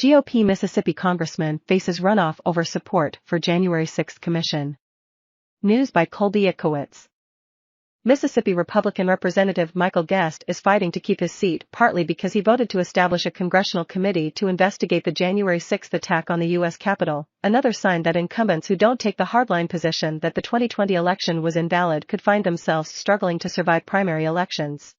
GOP Mississippi congressman faces runoff over support for January 6 commission. News by Colby Itkowitz. Mississippi Republican Representative Michael Guest is fighting to keep his seat partly because he voted to establish a congressional committee to investigate the January 6 attack on the U.S. Capitol, another sign that incumbents who don't take the hardline position that the 2020 election was invalid could find themselves struggling to survive primary elections.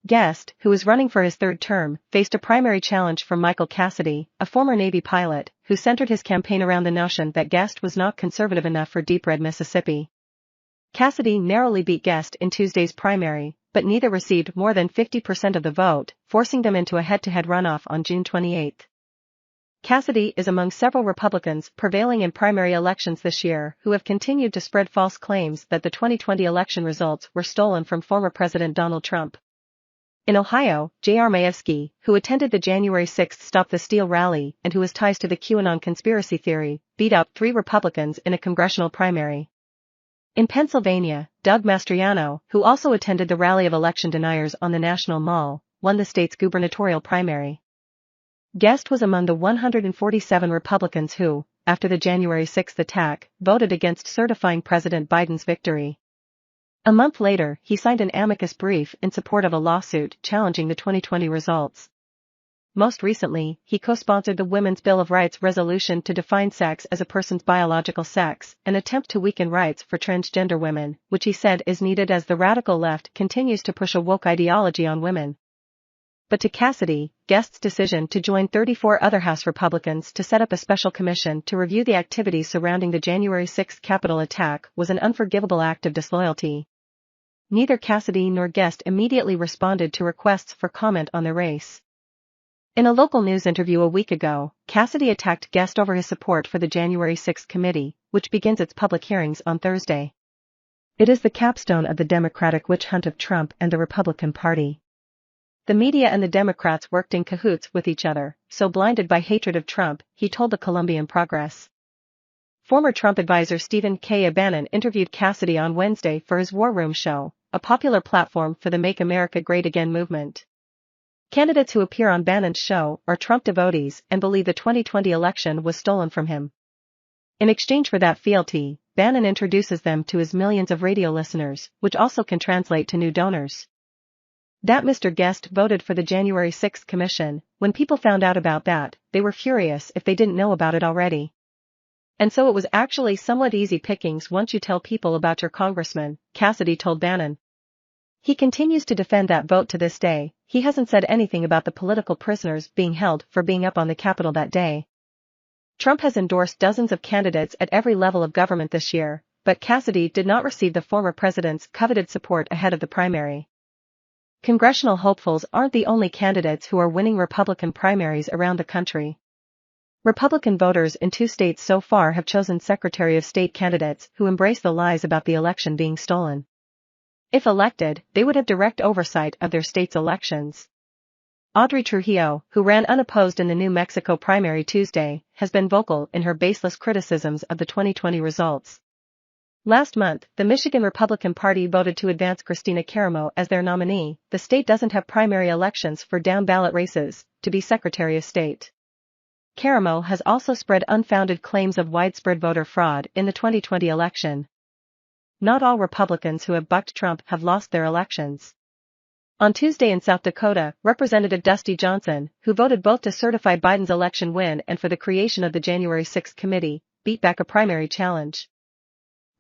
Guest, who is running for his third term, faced a primary challenge from Michael Cassidy, a former Navy pilot, who centered his campaign around the notion that Guest was not conservative enough for deep red Mississippi. Cassidy narrowly beat Guest in Tuesday's primary, but neither received more than 50% of the vote, forcing them into a head-to-head runoff on June 28. Cassidy is among several Republicans prevailing in primary elections this year who have continued to spread false claims that the 2020 election results were stolen from former President Donald Trump. In Ohio, J.R. Majewski, who attended the January 6 Stop the Steal rally and who has ties to the QAnon conspiracy theory, beat out 3 Republicans in a congressional primary. In Pennsylvania, Doug Mastriano, who also attended the rally of election deniers on the National Mall, won the state's gubernatorial primary. Guest was among the 147 Republicans who, after the January 6 attack, voted against certifying President Biden's victory. A month later, he signed an amicus brief in support of a lawsuit challenging the 2020 results. Most recently, he co-sponsored the Women's Bill of Rights resolution to define sex as a person's biological sex, an attempt to weaken rights for transgender women, which he said is needed as the radical left continues to push a woke ideology on women. But to Cassidy, Guest's decision to join 34 other House Republicans to set up a special commission to review the activities surrounding the January 6 Capitol attack was an unforgivable act of disloyalty. Neither Cassidy nor Guest immediately responded to requests for comment on the race. In a local news interview a week ago, Cassidy attacked Guest over his support for the January 6 committee, which begins its public hearings on Thursday. It is the capstone of the Democratic witch hunt of Trump and the Republican Party. The media and the Democrats worked in cahoots with each other, so blinded by hatred of Trump, he told the Columbian Progress. Former Trump advisor Stephen K. Bannon interviewed Cassidy on Wednesday for his War Room show, a popular platform for the Make America Great Again movement. Candidates who appear on Bannon's show are Trump devotees and believe the 2020 election was stolen from him. In exchange for that fealty, Bannon introduces them to his millions of radio listeners, which also can translate to new donors. That Mr. Guest voted for the January 6 commission. When people found out about that, they were furious if they didn't know about it already. And so it was actually somewhat easy pickings once you tell people about your congressman, Cassidy told Bannon. He continues to defend that vote to this day. He hasn't said anything about the political prisoners being held for being up on the Capitol that day. Trump has endorsed dozens of candidates at every level of government this year, but Cassidy did not receive the former president's coveted support ahead of the primary. Congressional hopefuls aren't the only candidates who are winning Republican primaries around the country. Republican voters in 2 states so far have chosen Secretary of State candidates who embrace the lies about the election being stolen. If elected, they would have direct oversight of their state's elections. Audrey Trujillo, who ran unopposed in the New Mexico primary Tuesday, has been vocal in her baseless criticisms of the 2020 results. Last month, the Michigan Republican Party voted to advance Kristina Karamo as their nominee. The state doesn't have primary elections for down-ballot races to be Secretary of State. Karamo has also spread unfounded claims of widespread voter fraud in the 2020 election. Not all Republicans who have bucked Trump have lost their elections. On Tuesday in South Dakota, Representative Dusty Johnson, who voted both to certify Biden's election win and for the creation of the January 6 committee, beat back a primary challenge.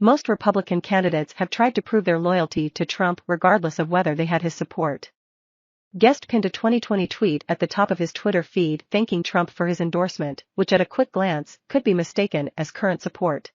Most Republican candidates have tried to prove their loyalty to Trump regardless of whether they had his support. Guest pinned a 2020 tweet at the top of his Twitter feed thanking Trump for his endorsement, which at a quick glance could be mistaken as current support.